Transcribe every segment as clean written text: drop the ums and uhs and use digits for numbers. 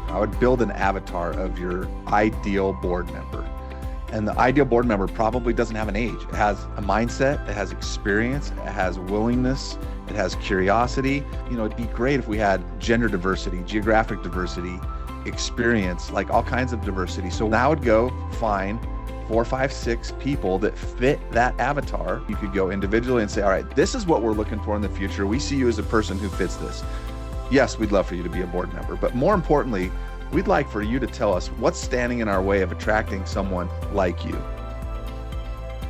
I would build an avatar of your ideal board member. And the ideal board member probably doesn't have an age. It has a mindset, it has experience, it has willingness, it has curiosity. It'd be great if we had gender diversity, geographic diversity, experience, like all kinds of diversity. So now I would go find 4, 5, 6 people that fit that avatar. You could go individually and say, all right, this is what we're looking for in the future. We see you as a person who fits this. Yes, we'd love for you to be a board member, but more importantly, we'd like for you to tell us what's standing in our way of attracting someone like you.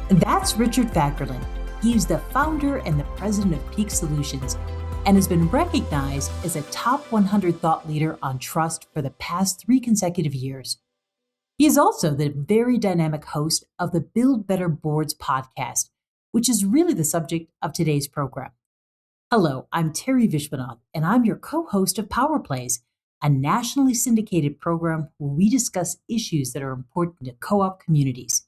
That's Richard Fagerlin. He's the founder and the president of Peak Solutions and has been recognized as a top 100 thought leader on trust for the past 3 consecutive years. He is also the very dynamic host of the Build Better Boards podcast, which is really the subject of today's program. Hello, I'm Terry Vishwanath, and I'm your co-host of Power Plays, a nationally syndicated program where we discuss issues that are important to co-op communities.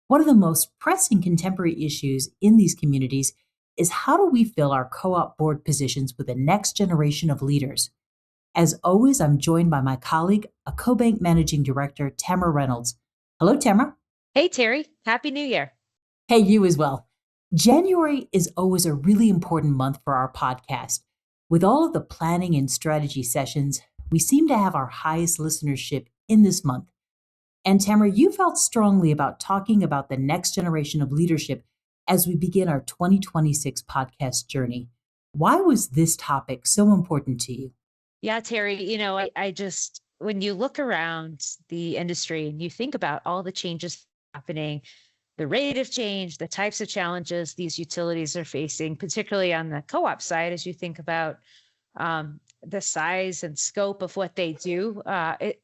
One of the most pressing contemporary issues in these communities is how do we fill our co-op board positions with the next generation of leaders? As always, I'm joined by my colleague, a co-bank managing director, Tamara Reynolds. Hello, Tamara. Hey, Terry. Happy New Year. Hey, you as well. January is always a really important month for our podcast. With all of the planning and strategy sessions, we seem to have our highest listenership in this month. And Tamara, you felt strongly about talking about the next generation of leadership as we begin our 2026 podcast journey. Why was this topic so important to you? Yeah, Terry, I just, when you look around the industry and you think about all the changes happening, the rate of change, the types of challenges these utilities are facing, particularly on the co-op side, as you think about the size and scope of what they do,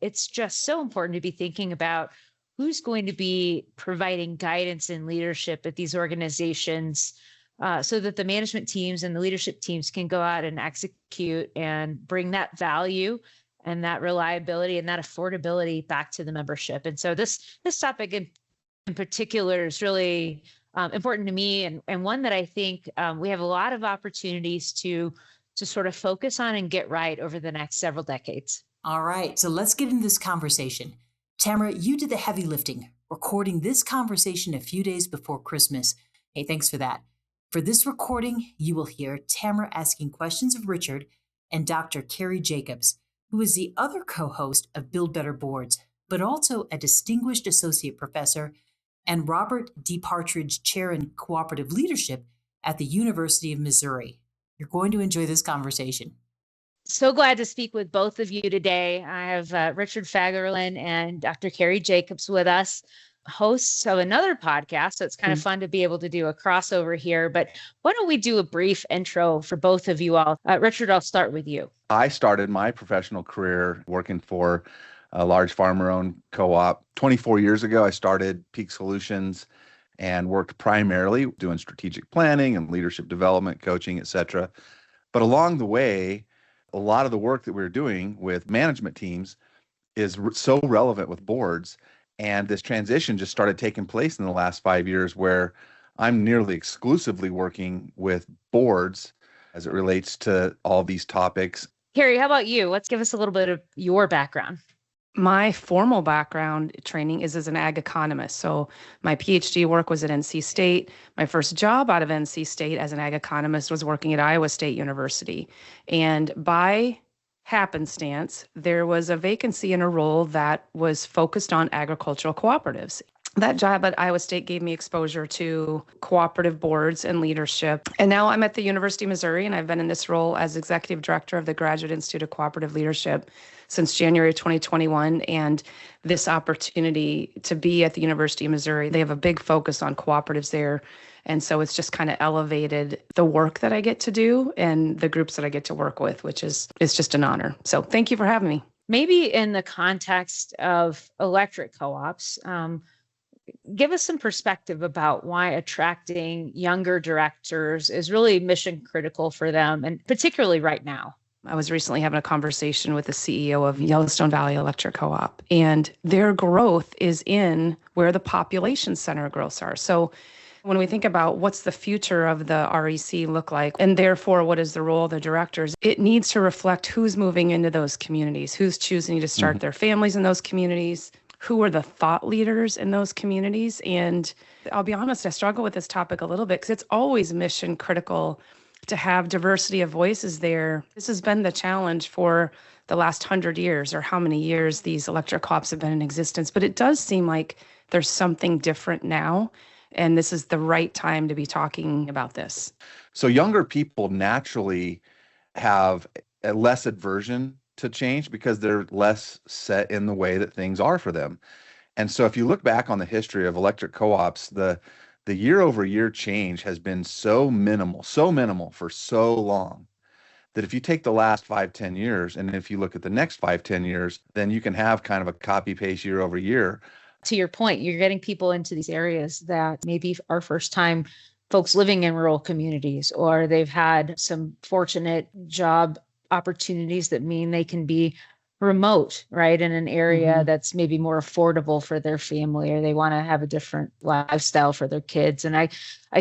it's just so important to be thinking about who's going to be providing guidance and leadership at these organizations so that the management teams and the leadership teams can go out and execute and bring that value and that reliability and that affordability back to the membership. And so this topic in particular is really important to me and one that I think we have a lot of opportunities to sort of focus on and get right over the next several decades. All right, so let's get into this conversation. Tamara, you did the heavy lifting, recording this conversation a few days before Christmas. Hey, thanks for that. For this recording, you will hear Tamara asking questions of Richard and Dr. Keri Jacobs, who is the other co-host of Build Better Boards, but also a distinguished associate professor and Robert D. Partridge Chair in Cooperative Leadership at the University of Missouri. You're going to enjoy this conversation. So glad to speak with both of you today. I have Richard Fagerlin and Dr. Keri Jacobs with us, hosts of another podcast. So it's kind of fun to be able to do a crossover here. But why don't we do a brief intro for both of you all? Richard, I'll start with you. I started my professional career working for a large farmer-owned co-op. 24 years ago, I started Peak Solutions and worked primarily doing strategic planning and leadership development, coaching, et cetera. But along the way, a lot of the work that we're doing with management teams is so relevant with boards. And this transition just started taking place in the last 5 years where I'm nearly exclusively working with boards as it relates to all these topics. Keri, how about you? Let's give us a little bit of your background. My formal background training is as an ag economist. So my PhD work was at NC State. My first job out of NC State as an ag economist was working at Iowa State University. And by happenstance, there was a vacancy in a role that was focused on agricultural cooperatives. That job at Iowa State gave me exposure to cooperative boards and leadership. And now I'm at the University of Missouri, and I've been in this role as executive director of the Graduate Institute of Cooperative Leadership since January 2021. And this opportunity to be at the University of Missouri, they have a big focus on cooperatives there. And so it's just kind of elevated the work that I get to do and the groups that I get to work with, which is just an honor. So thank you for having me. Maybe in the context of electric co-ops, give us some perspective about why attracting younger directors is really mission critical for them, and particularly right now. I was recently having a conversation with the CEO of Yellowstone Valley Electric Co-op, and their growth is in where the population center growths are. So When we think about what's the future of the REC look like, and therefore what is the role of the directors, it needs to reflect who's moving into those communities, who's choosing to start their families in those communities, who are the thought leaders in those communities. And I'll be honest, I struggle with this topic a little bit because it's always mission critical to have diversity of voices there. This has been the challenge for the last 100 years, or how many years these electric co-ops have been in existence. But it does seem like there's something different now. And this is the right time to be talking about this. So younger people naturally have a less aversion to change because they're less set in the way that things are for them. And so if you look back on the history of electric co-ops, the year over year change has been so minimal for so long that if you take the last 5-10 years, and if you look at the next 5-10 years, then you can have kind of a copy paste year over year. To your point, you're getting people into these areas that maybe are first time folks living in rural communities, or they've had some fortunate job opportunities that mean they can be remote, right, in an area that's maybe more affordable for their family, or they want to have a different lifestyle for their kids. And I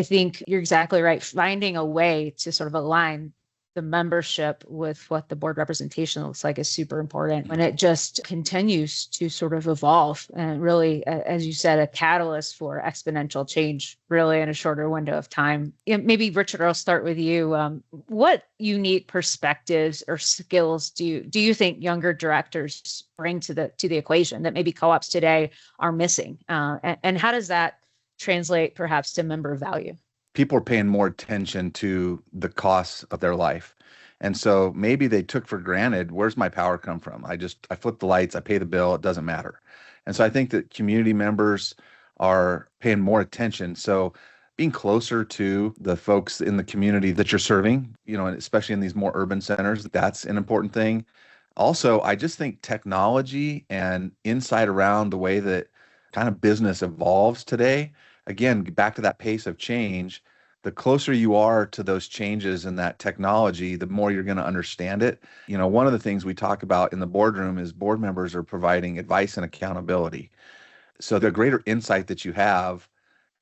think you're exactly right. Finding a way to sort of align the membership with what the board representation looks like is super important when it just continues to sort of evolve and really, as you said, a catalyst for exponential change really in a shorter window of time. Maybe Richard, I'll start with you. What unique perspectives or skills do you think younger directors bring to the equation that maybe co-ops today are missing? And how does that translate perhaps to member value? People are paying more attention to the costs of their life. And so maybe they took for granted, where's my power come from? I flip the lights, I pay the bill, it doesn't matter. And so I think that community members are paying more attention. So being closer to the folks in the community that you're serving, and especially in these more urban centers, that's an important thing. Also, I just think technology and insight around the way that kind of business evolves today, again, back to that pace of change, the closer you are to those changes in that technology, the more you're going to understand it. One of the things we talk about in the boardroom is board members are providing advice and accountability. So the greater insight that you have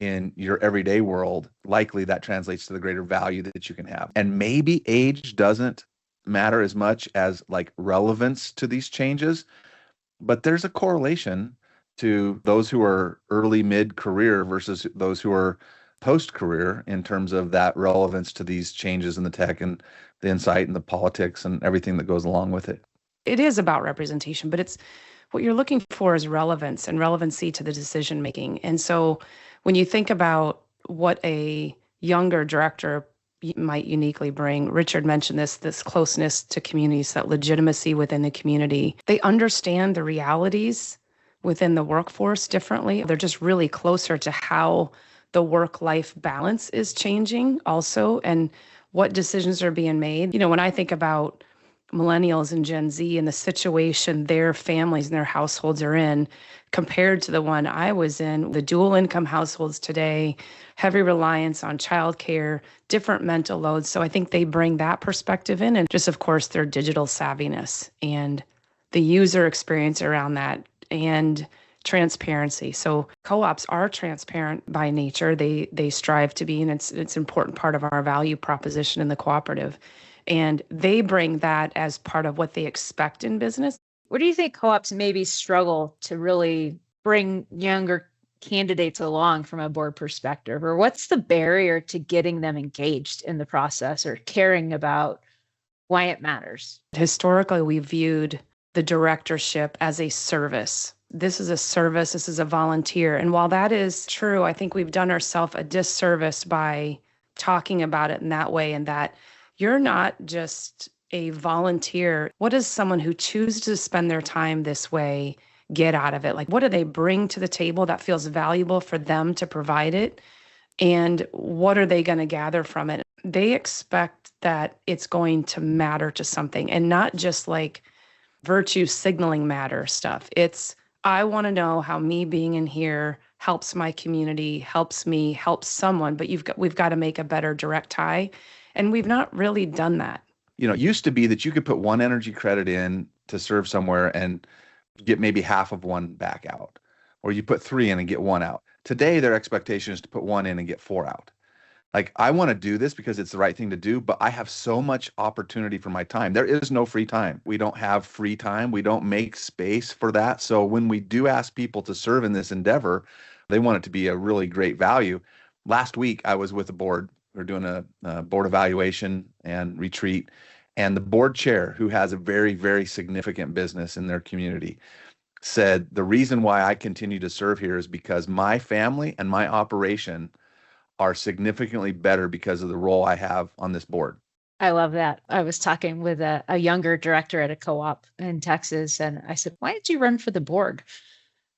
in your everyday world, likely that translates to the greater value that you can have. And maybe age doesn't matter as much as like relevance to these changes, but there's a correlation to those who are early mid-career versus those who are post-career in terms of that relevance to these changes in the tech and the insight and the politics and everything that goes along with it. It is about representation, but it's what you're looking for is relevance and relevancy to the decision making. And so when you think about what a younger director might uniquely bring, Richard mentioned this closeness to communities, that legitimacy within the community. They understand the realities within the workforce differently. They're just really closer to how the work-life balance is changing also, and what decisions are being made. When I think about millennials and Gen Z and the situation their families and their households are in compared to the one I was in, the dual income households today, heavy reliance on childcare, different mental loads. So I think they bring that perspective in, and just, of course, their digital savviness and the user experience around that, and transparency. So co-ops are transparent by nature. They strive to be, and it's an important part of our value proposition in the cooperative. And they bring that as part of what they expect in business. Where do you think co-ops maybe struggle to really bring younger candidates along from a board perspective? Or what's the barrier to getting them engaged in the process or caring about why it matters? Historically, we viewed the directorship as a service. This is a service, this is a volunteer. And while that is true, I think we've done ourselves a disservice by talking about it in that way, and that you're not just a volunteer. What does someone who chooses to spend their time this way get out of it? Like, what do they bring to the table that feels valuable for them to provide it? And what are they going to gather from it? They expect that it's going to matter to something, and not just like virtue signaling matter stuff. It's, I want to know how me being in here helps my community, helps me, helps someone, but we've got to make a better direct tie. And we've not really done that. It used to be that you could put one energy credit in to serve somewhere and get maybe half of one back out, or you put 3 in and get 1 out. Today, their expectation is to put one in and get four out. Like, I want to do this because it's the right thing to do, but I have so much opportunity for my time. There is no free time. We don't have free time. We don't make space for that. So when we do ask people to serve in this endeavor, they want it to be a really great value. Last week, I was with the board. We're doing a board evaluation and retreat. And the board chair, who has a very, very significant business in their community, said, the reason why I continue to serve here is because my family and my operation are significantly better because of the role I have on this board. I love that. I was talking with a younger director at a co-op in Texas, and I said, why did you run for the board?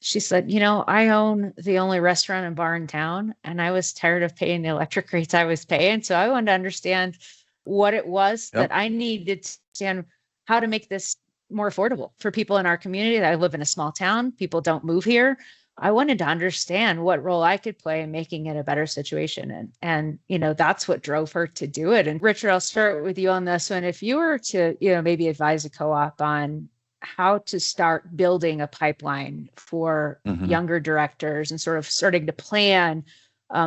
She said, I own the only restaurant and bar in town, and I was tired of paying the electric rates I was paying. So I wanted to understand what it was that I needed to understand how to make this more affordable for people in our community. I live in a small town. People don't move here. I wanted to understand what role I could play in making it a better situation. And that's what drove her to do it. And Richard, I'll start with you on this one. If you were to, maybe advise a co-op on how to start building a pipeline for younger directors and sort of starting to plan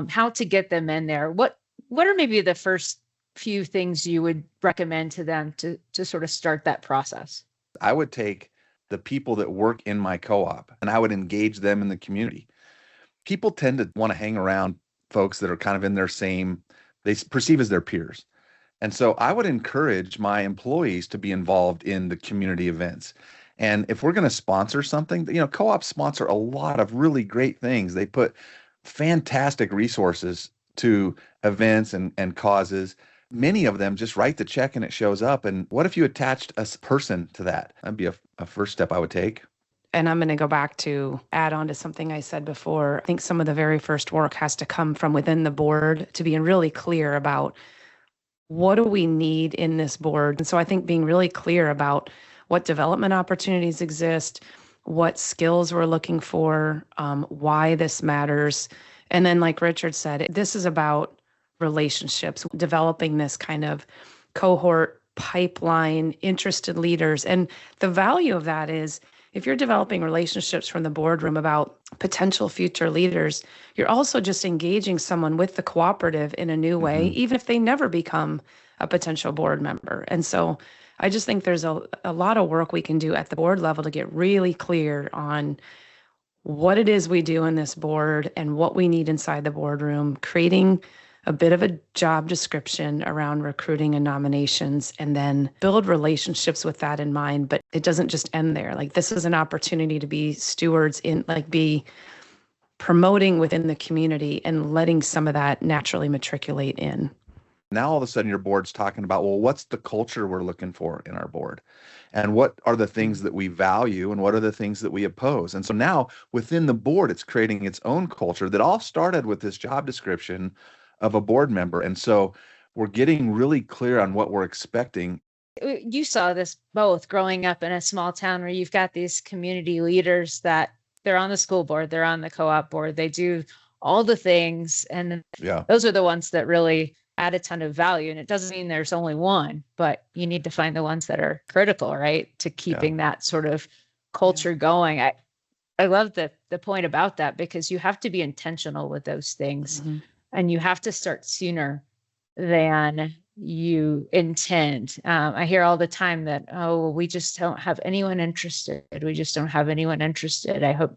how to get them in there, what are maybe the first few things you would recommend to them to sort of start that process? I would take the people that work in my co-op and I would engage them in the community. People tend to want to hang around folks that are kind of in their same, they perceive as their peers. And so I would encourage my employees to be involved in the community events. And if we're going to sponsor something, co-ops sponsor a lot of really great things. They put fantastic resources to events and causes. Many of them just write the check and it shows up. And what if you attached a person to that? That'd be a first step I would take. And I'm going to go back to add on to something I said before. I think some of the very first work has to come from within the board to being really clear about what do we need in this board. And so I think being really clear about what development opportunities exist, what skills we're looking for, why this matters. And then like Richard said, this is about relationships, developing this kind of cohort pipeline, interested leaders. And the value of that is if you're developing relationships from the boardroom about potential future leaders, you're also just engaging someone with the cooperative in a new way, even if they never become a potential board member. And so I just think there's a lot of work we can do at the board level to get really clear on what it is we do in this board and what we need inside the boardroom, creating a bit of a job description around recruiting and nominations, and then build relationships with that in mind. But it doesn't just end there. Like, this is an opportunity to be stewards be promoting within the community and letting some of that naturally matriculate in. Now, all of a sudden, your board's talking about, well, what's the culture we're looking for in our board? And what are the things that we value and what are the things that we oppose? And so now within the board, it's creating its own culture that all started with this job description of a board member. And so we're getting really clear on what we're expecting. You saw this both growing up in a small town where you've got these community leaders that they're on the school board, they're on the co-op board, they do all the things. And those are the ones that really add a ton of value. And it doesn't mean there's only one, but you need to find the ones that are critical, right, to keeping that sort of culture going. I love the point about that, because you have to be intentional with those things. And you have to start sooner than you intend. I hear all the time that, we just don't have anyone interested. We just don't have anyone interested. I hope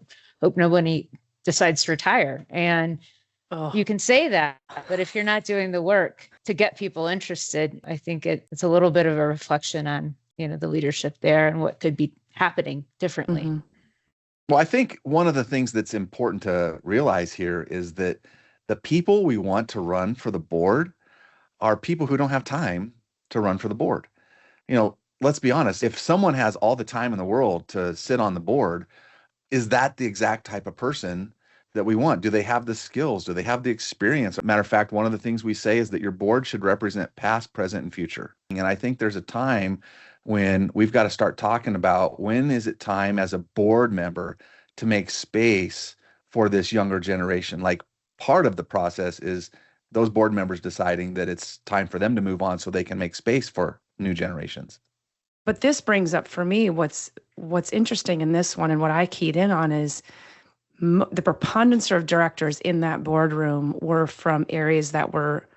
nobody decides to retire. And you can say that, but if you're not doing the work to get people interested, I think it's a little bit of a reflection on, the leadership there and what could be happening differently. Well, I think one of the things that's important to realize here is that the people we want to run for the board are people who don't have time to run for the board. Let's be honest. If someone has all the time in the world to sit on the board, is that the exact type of person that we want? Do they have the skills? Do they have the experience? Matter of fact, one of the things we say is that your board should represent past, present, and future. And I think there's a time when we've got to start talking about, when is it time as a board member to make space for this younger generation? Like, part of the process is those board members deciding that it's time for them to move on so they can make space for new generations. But this brings up for me what's interesting in this one, and what I keyed in on is the preponderance of directors in that boardroom were from areas that were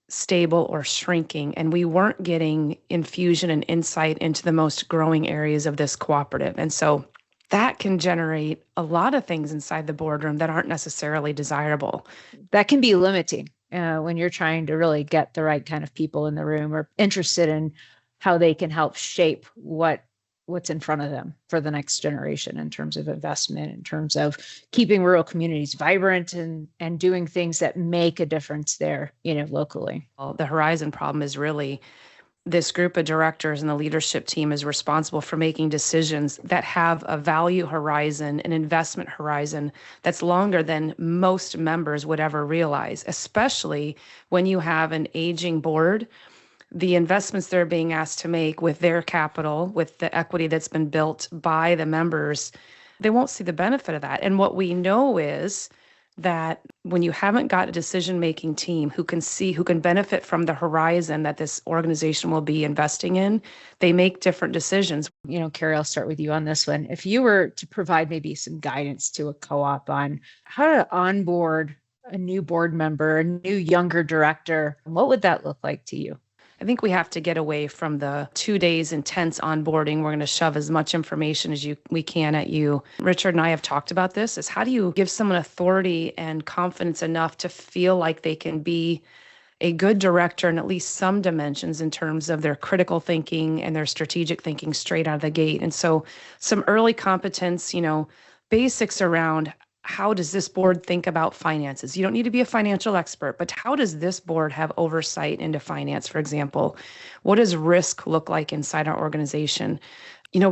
stable or shrinking, and we weren't getting infusion and insight into the most growing areas of this cooperative. And so that can generate a lot of things inside the boardroom that aren't necessarily desirable. That can be limiting when you're trying to really get the right kind of people in the room or interested in how they can help shape what's in front of them for the next generation in terms of investment, in terms of keeping rural communities vibrant and doing things that make a difference there, locally. Well, the horizon problem is really this group of directors and the leadership team is responsible for making decisions that have a value horizon, an investment horizon that's longer than most members would ever realize, especially when you have an aging board. The investments they're being asked to make with their capital, with the equity that's been built by the members, they won't see the benefit of that. And what we know is that when you haven't got a decision-making team who can benefit from the horizon that this organization will be investing in, they make different decisions. Keri, I'll start with you on this one. If you were to provide maybe some guidance to a co-op on how to onboard a new board member, a new younger director, what would that look like to you? I think we have to get away from the 2 days intense onboarding. We're going to shove as much information as we can at you. Richard and I have talked about this, is how do you give someone authority and confidence enough to feel like they can be a good director in at least some dimensions in terms of their critical thinking and their strategic thinking straight out of the gate. And so some early competence, basics around how does this board think about finances? You don't need to be a financial expert, but how does this board have oversight into finance, for example? What does risk look like inside our organization?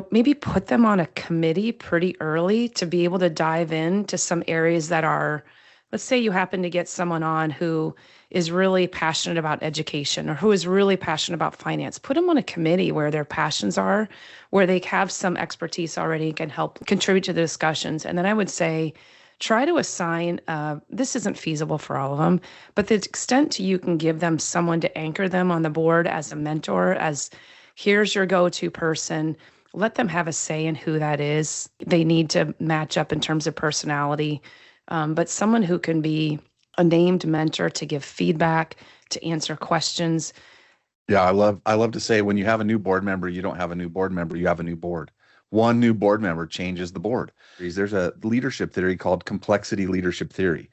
Maybe put them on a committee pretty early to be able to dive into some areas that are, let's say you happen to get someone on who is really passionate about education or who is really passionate about finance. Put them on a committee where their passions are, where they have some expertise already and can help contribute to the discussions. And then I would say, try to assign, this isn't feasible for all of them, but the extent you can give them someone to anchor them on the board as a mentor, as here's your go-to person, let them have a say in who that is. They need to match up in terms of personality, but someone who can be a named mentor to give feedback, to answer questions. Yeah, I love to say when you have a new board member, you don't have a new board member, you have a new board. One new board member changes the board. There's a leadership theory called complexity leadership theory.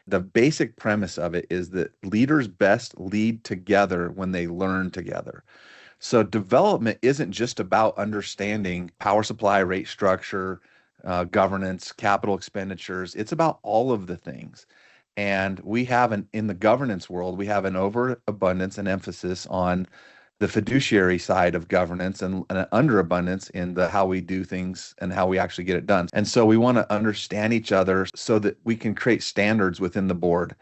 The basic premise of it is that leaders best lead together when they learn together. So development isn't just about understanding power supply, rate structure, governance, capital expenditures. It's about all of the things. And we have in the governance world, we have an overabundance and emphasis on the fiduciary side of governance and an underabundance in the how we do things and how we actually get it done. And so we want to understand each other so that we can create standards within the board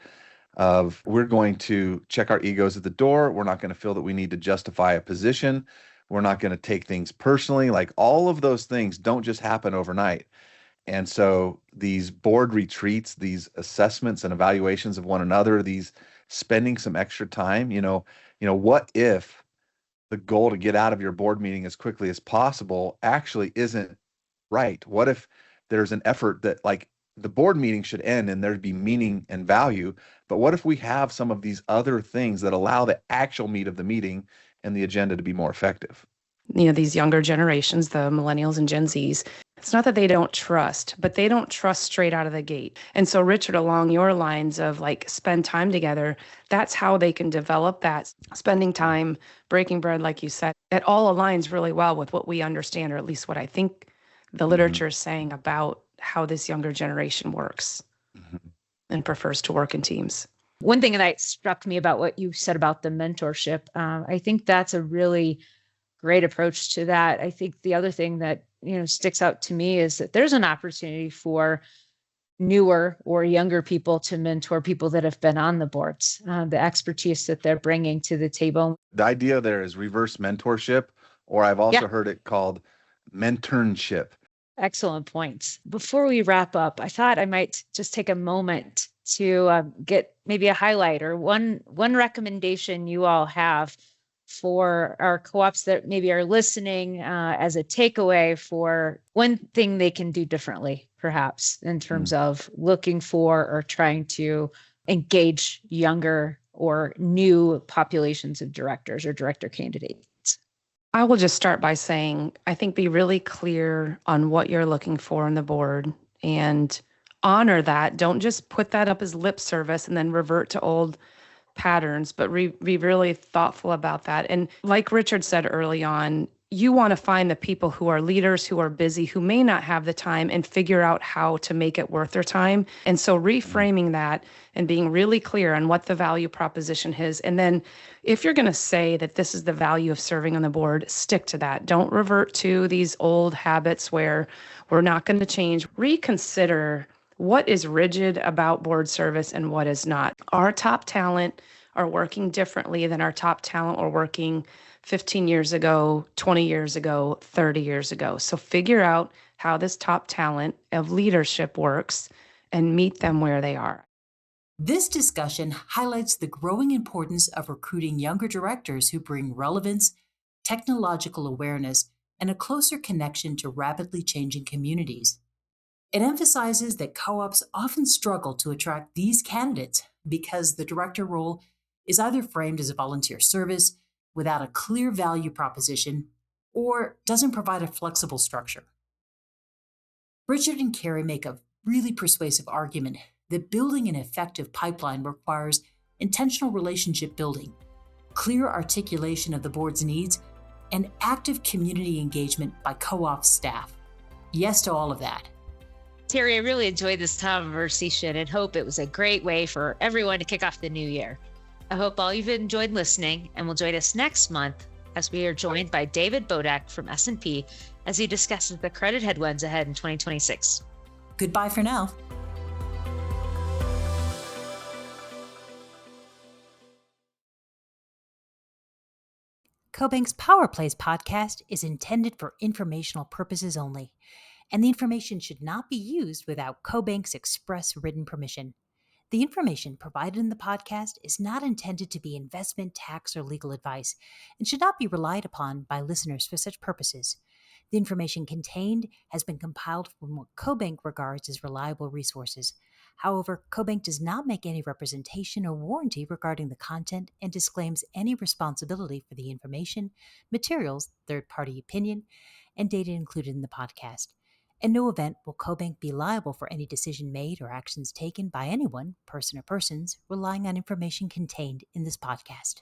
of we're going to check our egos at the door. We're not going to feel that we need to justify a position. We're not going to take things personally. Like all of those things don't just happen overnight. And so these board retreats, these assessments and evaluations of one another, these spending some extra time, what if the goal to get out of your board meeting as quickly as possible actually isn't right? What if there's an effort that like the board meeting should end and there'd be meaning and value, but what if we have some of these other things that allow the actual meat of the meeting and the agenda to be more effective? These younger generations, the millennials and Gen Zs, it's not that they don't trust, but they don't trust straight out of the gate. And so, Richard, along your lines of like spend time together, that's how they can develop that spending time, breaking bread, like you said. It all aligns really well with what we understand, or at least what I think the literature is saying about how this younger generation works and prefers to work in teams. One thing that struck me about what you said about the mentorship, I think that's a really great approach to that. I think the other thing that sticks out to me is that there's an opportunity for newer or younger people to mentor people that have been on the boards, the expertise that they're bringing to the table. The idea there is reverse mentorship, or I've also heard it called mentorship. Excellent points. Before we wrap up, I thought I might just take a moment to get maybe a highlight or one recommendation you all have for our co-ops that maybe are listening as a takeaway for one thing they can do differently, perhaps, in terms of looking for or trying to engage younger or new populations of directors or director candidates? I will just start by saying, I think be really clear on what you're looking for in the board and honor that. Don't just put that up as lip service and then revert to old patterns, but be really thoughtful about that. And like Richard said early on, you want to find the people who are leaders, who are busy, who may not have the time, and figure out how to make it worth their time. And so reframing that and being really clear on what the value proposition is. And then if you're going to say that this is the value of serving on the board, stick to that. Don't revert to these old habits where we're not going to change. Reconsider what is rigid about board service and what is not. Our top talent are working differently than our top talent were working 15 years ago, 20 years ago, 30 years ago. So figure out how this top talent of leadership works and meet them where they are. This discussion highlights the growing importance of recruiting younger directors who bring relevance, technological awareness, and a closer connection to rapidly changing communities. It emphasizes that co-ops often struggle to attract these candidates because the director role is either framed as a volunteer service without a clear value proposition or doesn't provide a flexible structure. Richard and Keri make a really persuasive argument that building an effective pipeline requires intentional relationship building, clear articulation of the board's needs, and active community engagement by co-op staff. Yes to all of that. Terry, I really enjoyed this conversation and hope it was a great way for everyone to kick off the new year. I hope all you've enjoyed listening and will join us next month as we are joined by David Bodak from S&P as he discusses the credit headwinds ahead in 2026. Goodbye for now. CoBank's Power Plays podcast is intended for informational purposes only, and the information should not be used without CoBank's express written permission. The information provided in the podcast is not intended to be investment, tax, or legal advice and should not be relied upon by listeners for such purposes. The information contained has been compiled from what CoBank regards as reliable resources. However, CoBank does not make any representation or warranty regarding the content and disclaims any responsibility for the information, materials, third-party opinion, and data included in the podcast. In no event will CoBank be liable for any decision made or actions taken by anyone, person or persons, relying on information contained in this podcast.